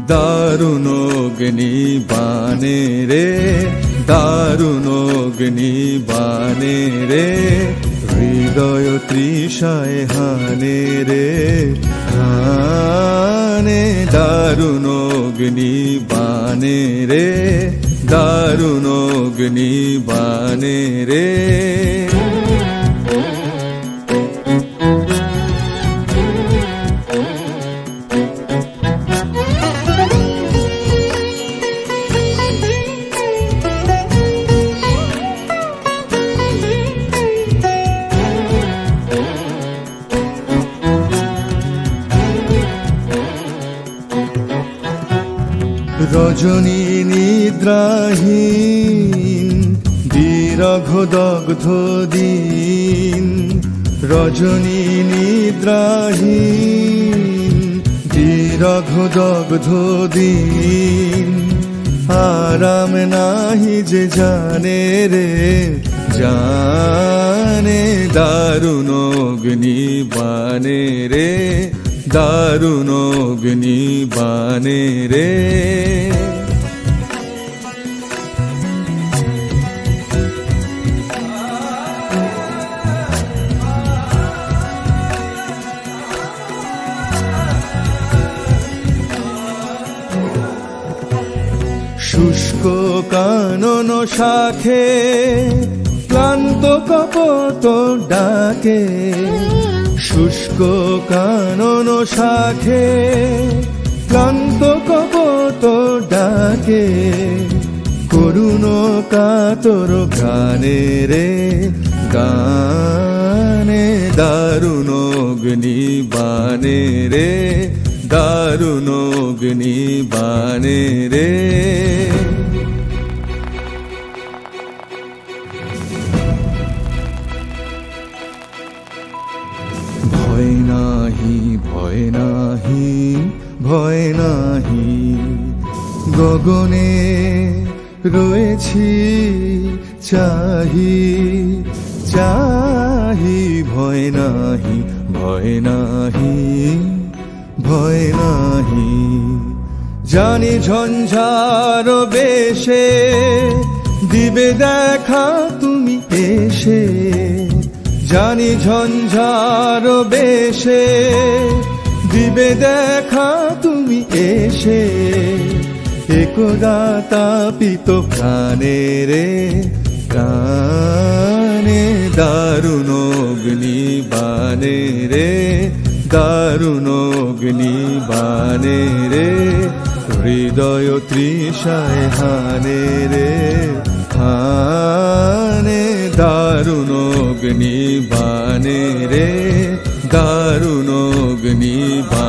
দারুণ অগ্নিবাণে রে, দারুণ অগ্নিবাণে রে, হৃদয় তৃষায় হানে রে, হানে। দারুণ অগ্নিবাণে রে, দারুণ অগ্নিবাণে রে। রজনী নিদ্রাহীন বিরহ দগ্ধ দিন, রজনী নিদ্রাহীন বিরহ দগ্ধ দিন। আরাম নাহি যে জানে রে, জানে। দারুণ অগ্নিবাণে রে, দারুণ অগ্নিবাণে রে। শুষ্ক কানন শাখে ক্লান্ত কপোত ডাকে, শুষ্ক কানন শাখে ক্লান্ত কপোত ডাকে। করুণ কাতর গানে রে, গানে। দারুণ অগ্নিবাণে রে, দারুণ অগ্নিবাণে রে। ভয় নাহি, ভয় নাহি, ভয় নাহি, গগনে রয়েছি চাহি, চাহি। ভয় নাহি, ভয় নাহি, ভয় নাহি। জানি ঝঞ্ঝার বেশে দিবে দেখা তুমি এসে, জানি ঝঞ্ঝার বেশে দিবে দেখা তুমি এসে। একদা তাপিত প্রাণে রে, প্রাণে। দারুণ অগ্নিবাণে রে, দারুণ অগ্নিবাণে রে, হৃদয় তৃষায় হানে রে, হানে। দারুণ অগ্নিবাণে রে, দারুণ অগ্নিবাণে।